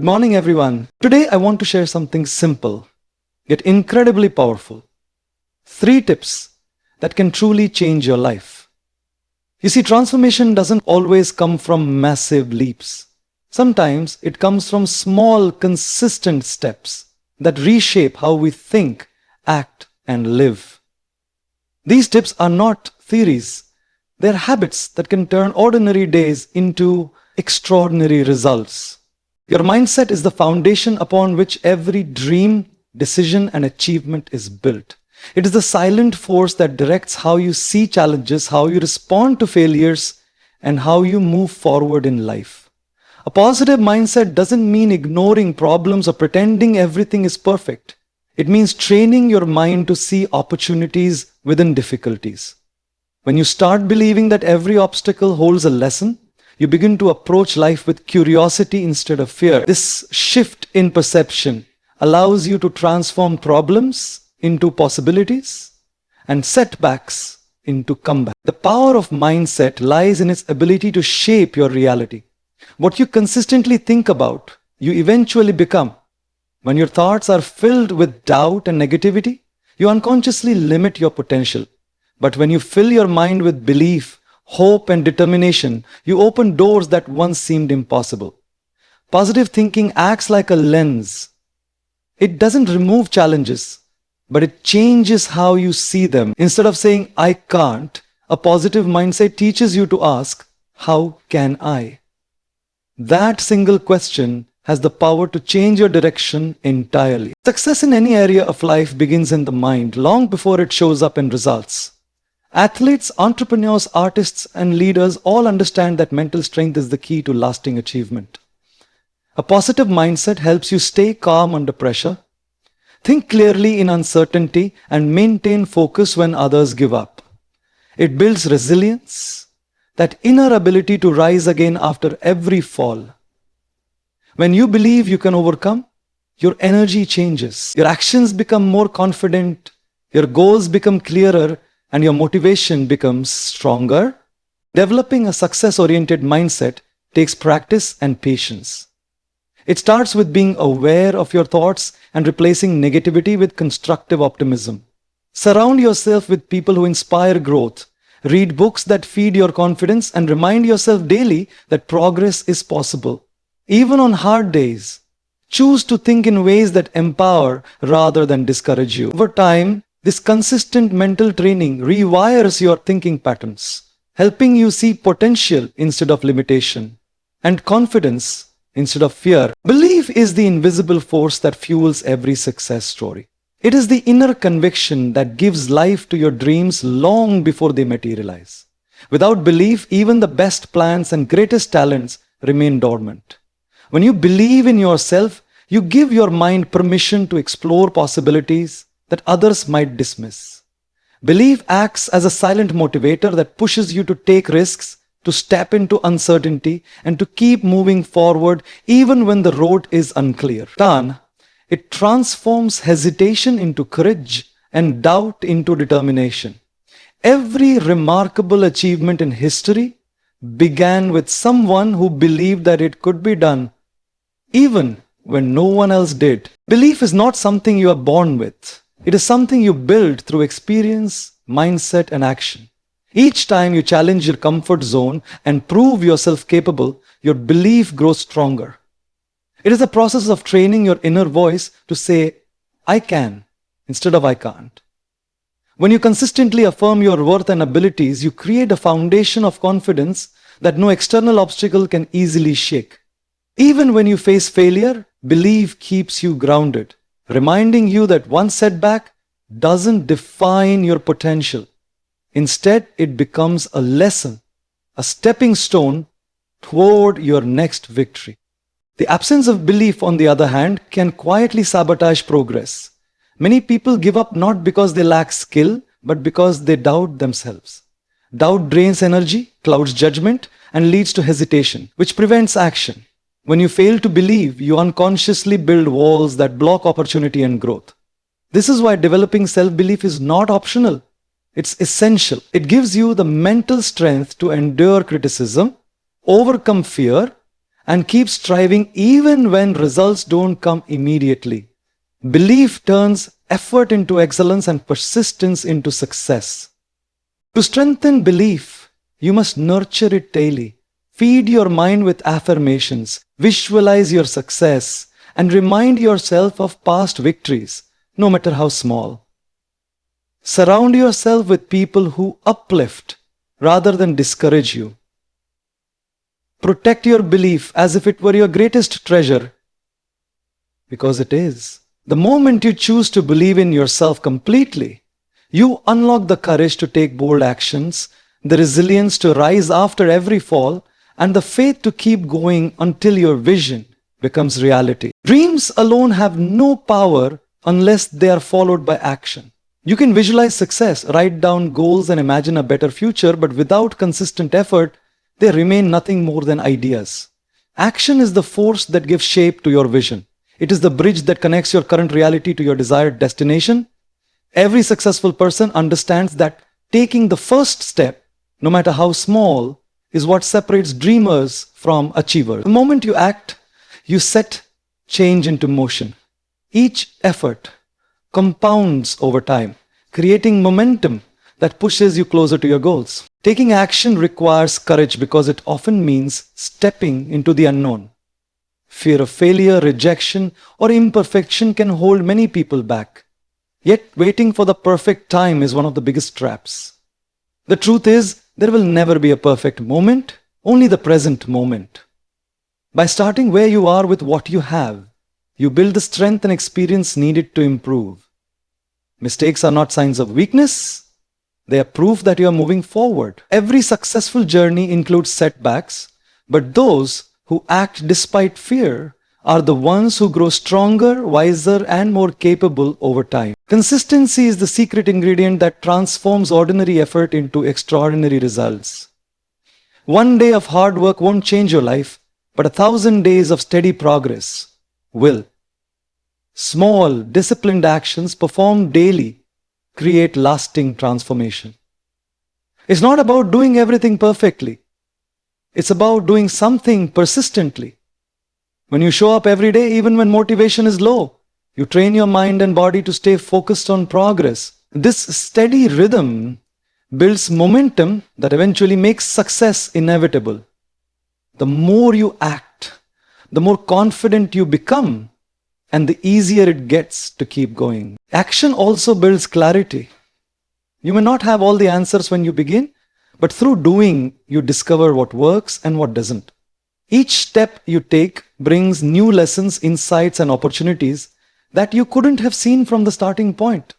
Good morning, everyone. Today, I want to share something simple, yet incredibly powerful. 3 tips that can truly change your life. You see, transformation doesn't always come from massive leaps. Sometimes it comes from small, consistent steps that reshape how we think, act, and live. These tips are not theories. They're habits that can turn ordinary days into extraordinary results. Your mindset is the foundation upon which every dream, decision, and achievement is built. It is the silent force that directs how you see challenges, how you respond to failures, and how you move forward in life. A positive mindset doesn't mean ignoring problems or pretending everything is perfect. It means training your mind to see opportunities within difficulties. When you start believing that every obstacle holds a lesson, you begin to approach life with curiosity instead of fear. This shift in perception allows you to transform problems into possibilities and setbacks into comeback. The power of mindset lies in its ability to shape your reality. What you consistently think about, you eventually become. When your thoughts are filled with doubt and negativity, you unconsciously limit your potential. But when you fill your mind with belief, hope, and determination, you open doors that once seemed impossible. Positive thinking acts like a lens. It doesn't remove challenges, but it changes how you see them. Instead of saying, "I can't," a positive mindset teaches you to ask, "How can I?" That single question has the power to change your direction entirely. Success in any area of life begins in the mind long before it shows up in results. Athletes, entrepreneurs, artists, and leaders all understand that mental strength is the key to lasting achievement. A positive mindset helps you stay calm under pressure, think clearly in uncertainty, and maintain focus when others give up. It builds resilience, that inner ability to rise again after every fall. When you believe you can overcome, your energy changes. Your actions become more confident, your goals become clearer, and your motivation becomes stronger. Developing a success-oriented mindset takes practice and patience. It starts with being aware of your thoughts and replacing negativity with constructive optimism. Surround yourself with people who inspire growth. Read books that feed your confidence and remind yourself daily that progress is possible. Even on hard days, choose to think in ways that empower rather than discourage you. Over time, this consistent mental training rewires your thinking patterns, helping you see potential instead of limitation and confidence instead of fear. Belief is the invisible force that fuels every success story. It is the inner conviction that gives life to your dreams long before they materialize. Without belief, even the best plans and greatest talents remain dormant. When you believe in yourself, you give your mind permission to explore possibilities that others might dismiss. Belief acts as a silent motivator that pushes you to take risks, to step into uncertainty, and to keep moving forward even when the road is unclear. It transforms hesitation into courage and doubt into determination. Every remarkable achievement in history began with someone who believed that it could be done, even when no one else did. Belief is not something you are born with. It is something you build through experience, mindset, and action. Each time you challenge your comfort zone and prove yourself capable, your belief grows stronger. It is a process of training your inner voice to say, "I can," instead of "I can't." When you consistently affirm your worth and abilities, you create a foundation of confidence that no external obstacle can easily shake. Even when you face failure, belief keeps you grounded, reminding you that one setback doesn't define your potential. Instead, it becomes a lesson, a stepping stone toward your next victory. The absence of belief, on the other hand, can quietly sabotage progress. Many people give up not because they lack skill, but because they doubt themselves. Doubt drains energy, clouds judgment, and leads to hesitation, which prevents action. When you fail to believe, you unconsciously build walls that block opportunity and growth. This is why developing self-belief is not optional. It's essential. It gives you the mental strength to endure criticism, overcome fear, and keep striving even when results don't come immediately. Belief turns effort into excellence and persistence into success. To strengthen belief, you must nurture it daily. Feed your mind with affirmations, visualize your success, and remind yourself of past victories, no matter how small. Surround yourself with people who uplift rather than discourage you. Protect your belief as if it were your greatest treasure, because it is. The moment you choose to believe in yourself completely, you unlock the courage to take bold actions, the resilience to rise after every fall, and the faith to keep going until your vision becomes reality. Dreams alone have no power unless they are followed by action. You can visualize success, write down goals, and imagine a better future, but without consistent effort, they remain nothing more than ideas. Action is the force that gives shape to your vision. It is the bridge that connects your current reality to your desired destination. Every successful person understands that taking the first step, no matter how small, is what separates dreamers from achievers. The moment you act, you set change into motion. Each effort compounds over time, creating momentum that pushes you closer to your goals. Taking action requires courage because it often means stepping into the unknown. Fear of failure, rejection, or imperfection can hold many people back. Yet waiting for the perfect time is one of the biggest traps. The truth is, there will never be a perfect moment, only the present moment. By starting where you are with what you have, you build the strength and experience needed to improve. Mistakes are not signs of weakness. They are proof that you are moving forward. Every successful journey includes setbacks, but those who act despite fear are the ones who grow stronger, wiser, and more capable over time. Consistency is the secret ingredient that transforms ordinary effort into extraordinary results. One day of hard work won't change your life, but 1,000 days of steady progress will. Small, disciplined actions performed daily create lasting transformation. It's not about doing everything perfectly. It's about doing something persistently. When you show up every day, even when motivation is low, you train your mind and body to stay focused on progress. This steady rhythm builds momentum that eventually makes success inevitable. The more you act, the more confident you become, and the easier it gets to keep going. Action also builds clarity. You may not have all the answers when you begin, but through doing, you discover what works and what doesn't. Each step you take brings new lessons, insights, and opportunities that you couldn't have seen from the starting point.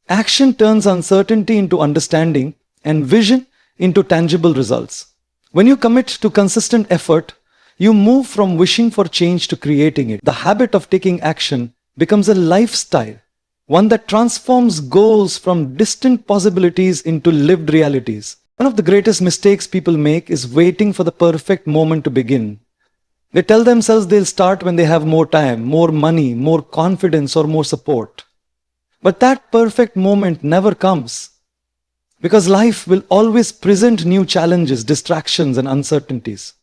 Action turns uncertainty into understanding and vision into tangible results. When you commit to consistent effort, you move from wishing for change to creating it. The habit of taking action becomes a lifestyle, one that transforms goals from distant possibilities into lived realities. One of the greatest mistakes people make is waiting for the perfect moment to begin. They tell themselves they'll start when they have more time, more money, more confidence, or more support. But that perfect moment never comes, because life will always present new challenges, distractions, and uncertainties.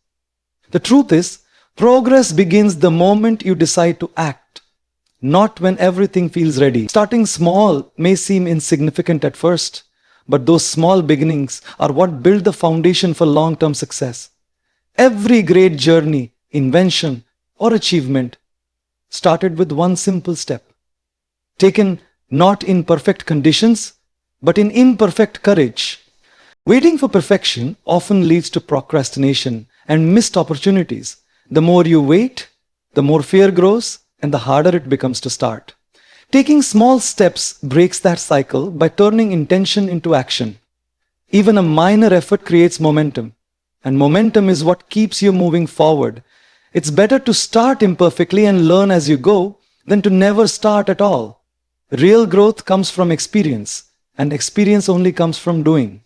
The truth is, progress begins the moment you decide to act, not when everything feels ready. Starting small may seem insignificant at first, but those small beginnings are what build the foundation for long-term success. Every great journey, invention, or achievement started with one simple step, taken not in perfect conditions, but in imperfect courage. Waiting for perfection often leads to procrastination and missed opportunities. The more you wait, the more fear grows and the harder it becomes to start. Taking small steps breaks that cycle by turning intention into action. Even a minor effort creates momentum, and momentum is what keeps you moving forward. It's better to start imperfectly and learn as you go than to never start at all. Real growth comes from experience, and experience only comes from doing.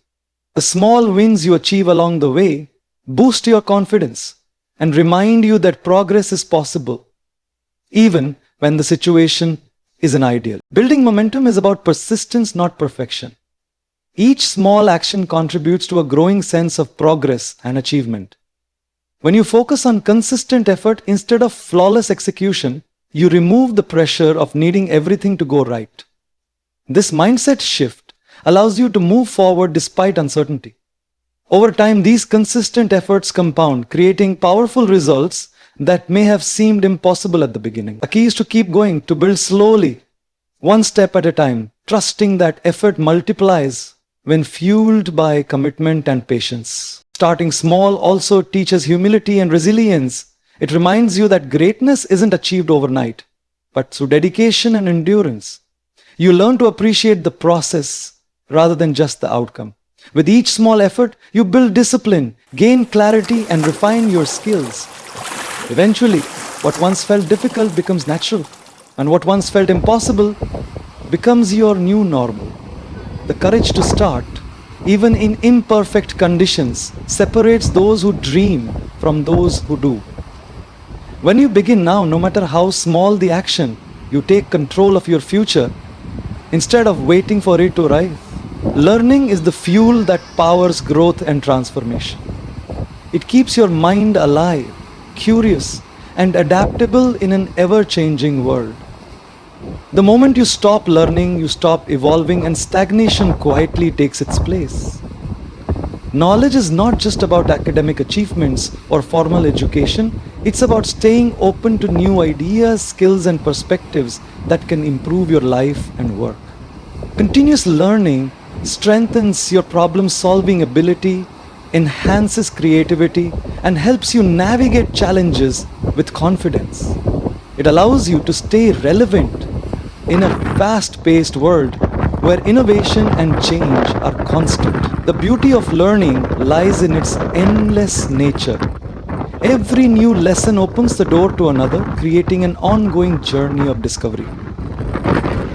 The small wins you achieve along the way boost your confidence and remind you that progress is possible, even when the situation isn't ideal. Building momentum is about persistence, not perfection. Each small action contributes to a growing sense of progress and achievement. When you focus on consistent effort instead of flawless execution, you remove the pressure of needing everything to go right. This mindset shift allows you to move forward despite uncertainty. Over time, these consistent efforts compound, creating powerful results that may have seemed impossible at the beginning. The key is to keep going, to build slowly, one step at a time, trusting that effort multiplies when fueled by commitment and patience. Starting small also teaches humility and resilience. It reminds you that greatness isn't achieved overnight, but through dedication and endurance. You learn to appreciate the process rather than just the outcome. With each small effort, you build discipline, gain clarity, and refine your skills. Eventually, what once felt difficult becomes natural, and what once felt impossible becomes your new normal. The courage to start, even in imperfect conditions, separates those who dream from those who do. When you begin now, no matter how small the action, you take control of your future instead of waiting for it to arrive. Learning is the fuel that powers growth and transformation. It keeps your mind alive, curious, and adaptable in an ever-changing world. The moment you stop learning, you stop evolving, and stagnation quietly takes its place. Knowledge is not just about academic achievements or formal education, it's about staying open to new ideas, skills, and perspectives that can improve your life and work. Continuous learning strengthens your problem-solving ability, enhances creativity, and helps you navigate challenges with confidence. It allows you to stay relevant in a fast-paced world where innovation and change are constant. The beauty of learning lies in its endless nature. Every new lesson opens the door to another, creating an ongoing journey of discovery.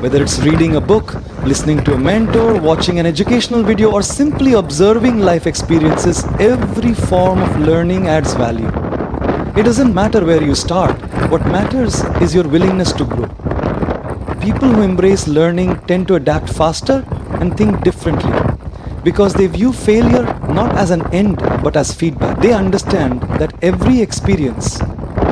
Whether it's reading a book, listening to a mentor, watching an educational video, or simply observing life experiences, every form of learning adds value. It doesn't matter where you start. What matters is your willingness to grow. People who embrace learning tend to adapt faster and think differently because they view failure not as an end but as feedback. They understand that every experience,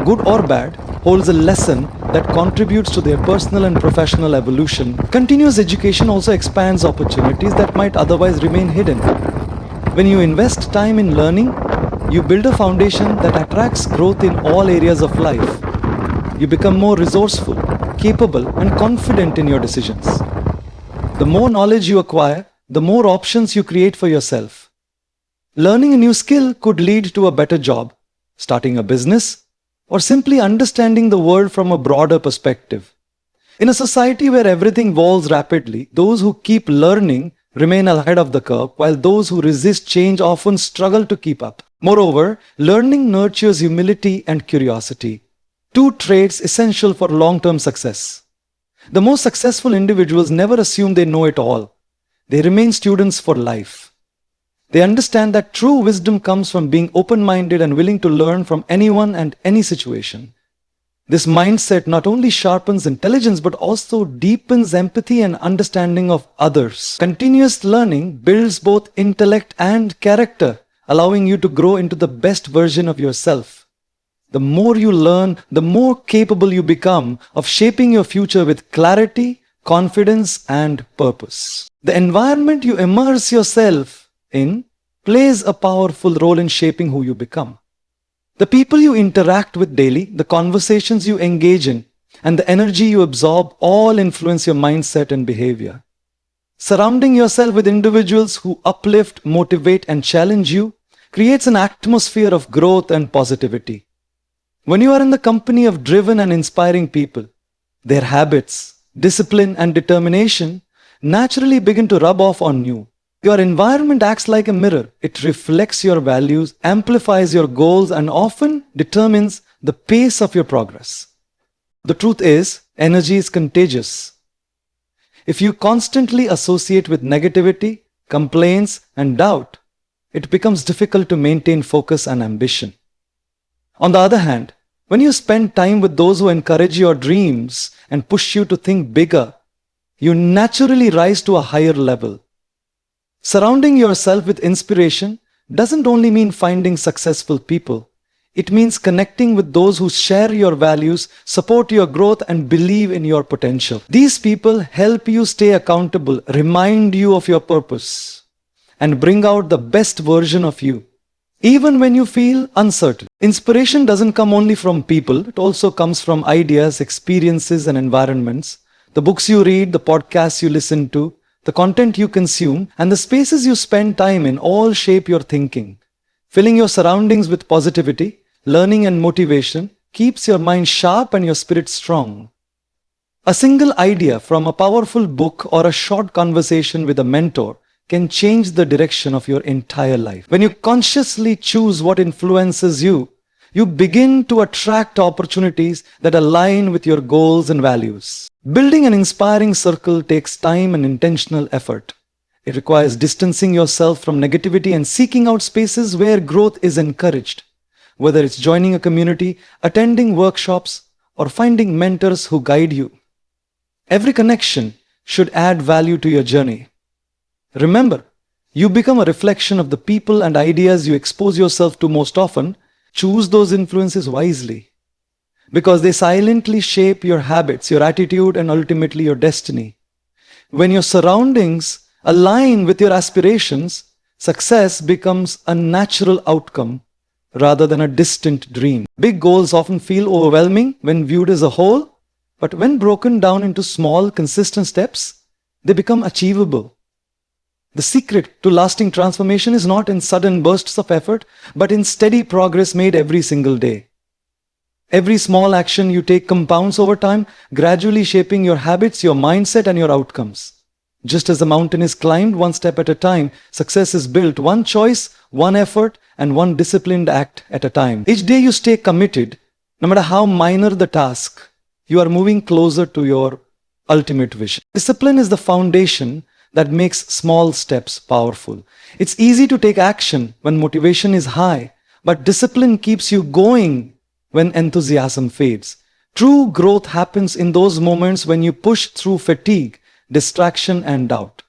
good or bad, holds a lesson that contributes to their personal and professional evolution. Continuous education also expands opportunities that might otherwise remain hidden. When you invest time in learning, you build a foundation that attracts growth in all areas of life. You become more resourceful, capable, and confident in your decisions. The more knowledge you acquire, the more options you create for yourself. Learning a new skill could lead to a better job, starting a business, or simply understanding the world from a broader perspective. In a society where everything evolves rapidly, those who keep learning remain ahead of the curve, while those who resist change often struggle to keep up. Moreover, learning nurtures humility and curiosity, two traits essential for long-term success. The most successful individuals never assume they know it all. They remain students for life. They understand that true wisdom comes from being open-minded and willing to learn from anyone and any situation. This mindset not only sharpens intelligence but also deepens empathy and understanding of others. Continuous learning builds both intellect and character, allowing you to grow into the best version of yourself. The more you learn, the more capable you become of shaping your future with clarity, confidence, and purpose. The environment you immerse yourself in plays a powerful role in shaping who you become. The people you interact with daily, the conversations you engage in, and the energy you absorb all influence your mindset and behavior. Surrounding yourself with individuals who uplift, motivate, and challenge you creates an atmosphere of growth and positivity. When you are in the company of driven and inspiring people, their habits, discipline, and determination naturally begin to rub off on you. Your environment acts like a mirror. It reflects your values, amplifies your goals, and often determines the pace of your progress. The truth is, energy is contagious. If you constantly associate with negativity, complaints, and doubt, it becomes difficult to maintain focus and ambition. On the other hand, when you spend time with those who encourage your dreams and push you to think bigger, you naturally rise to a higher level. Surrounding yourself with inspiration doesn't only mean finding successful people. It means connecting with those who share your values, support your growth, and believe in your potential. These people help you stay accountable, remind you of your purpose, and bring out the best version of you, even when you feel uncertain. Inspiration doesn't come only from people, it also comes from ideas, experiences, and environments. The books you read, the podcasts you listen to, the content you consume, and the spaces you spend time in all shape your thinking. Filling your surroundings with positivity, learning, and motivation keeps your mind sharp and your spirit strong. A single idea from a powerful book or a short conversation with a mentor can change the direction of your entire life. When you consciously choose what influences you, you begin to attract opportunities that align with your goals and values. Building an inspiring circle takes time and intentional effort. It requires distancing yourself from negativity and seeking out spaces where growth is encouraged. Whether it's joining a community, attending workshops, or finding mentors who guide you, every connection should add value to your journey. Remember, you become a reflection of the people and ideas you expose yourself to most often. Choose those influences wisely, because they silently shape your habits, your attitude, and ultimately your destiny. When your surroundings align with your aspirations, success becomes a natural outcome rather than a distant dream. Big goals often feel overwhelming when viewed as a whole, but when broken down into small, consistent steps, they become achievable. The secret to lasting transformation is not in sudden bursts of effort, but in steady progress made every single day. Every small action you take compounds over time, gradually shaping your habits, your mindset, and your outcomes. Just as a mountain is climbed one step at a time, success is built one choice, one effort, and one disciplined act at a time. Each day you stay committed, no matter how minor the task, you are moving closer to your ultimate vision. Discipline is the foundation that makes small steps powerful. It's easy to take action when motivation is high, but discipline keeps you going when enthusiasm fades. True growth happens in those moments when you push through fatigue, distraction, and doubt.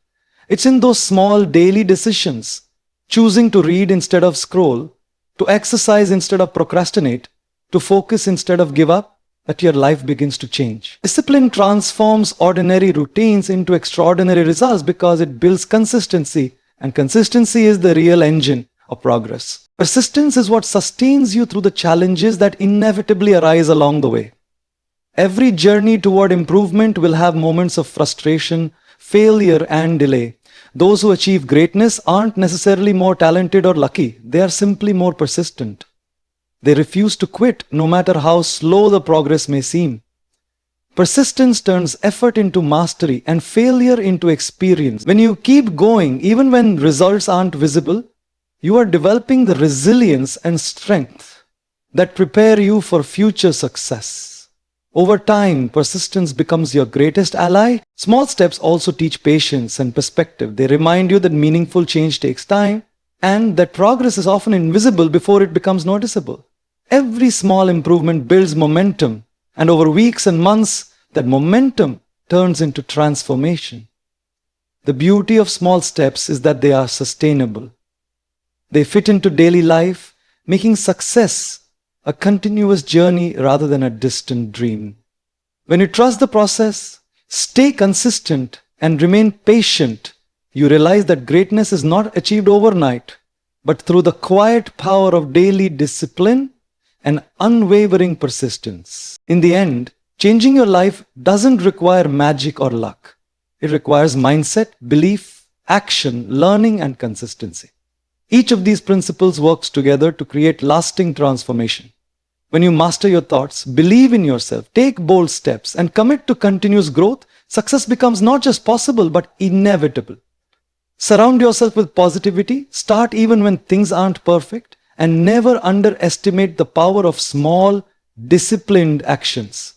It's in those small daily decisions, choosing to read instead of scroll, to exercise instead of procrastinate, to focus instead of give up, that your life begins to change. Discipline transforms ordinary routines into extraordinary results because it builds consistency, and consistency is the real engine of progress. Persistence is what sustains you through the challenges that inevitably arise along the way. Every journey toward improvement will have moments of frustration, failure, and delay. Those who achieve greatness aren't necessarily more talented or lucky, they are simply more persistent. They refuse to quit, no matter how slow the progress may seem. Persistence turns effort into mastery and failure into experience. When you keep going, even when results aren't visible, you are developing the resilience and strength that prepare you for future success. Over time, persistence becomes your greatest ally. Small steps also teach patience and perspective. They remind you that meaningful change takes time and that progress is often invisible before it becomes noticeable. Every small improvement builds momentum, and over weeks and months, that momentum turns into transformation. The beauty of small steps is that they are sustainable. They fit into daily life, making success a continuous journey rather than a distant dream. When you trust the process, stay consistent, and remain patient, you realize that greatness is not achieved overnight, but through the quiet power of daily discipline and unwavering persistence. In the end, changing your life doesn't require magic or luck. It requires mindset, belief, action, learning, and consistency. Each of these principles works together to create lasting transformation. When you master your thoughts, believe in yourself, take bold steps, and commit to continuous growth, success becomes not just possible but inevitable. Surround yourself with positivity, start even when things aren't perfect, and never underestimate the power of small, disciplined actions.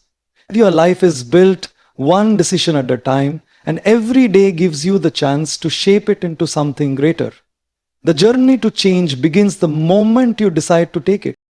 Your life is built one decision at a time, and every day gives you the chance to shape it into something greater. The journey to change begins the moment you decide to take it.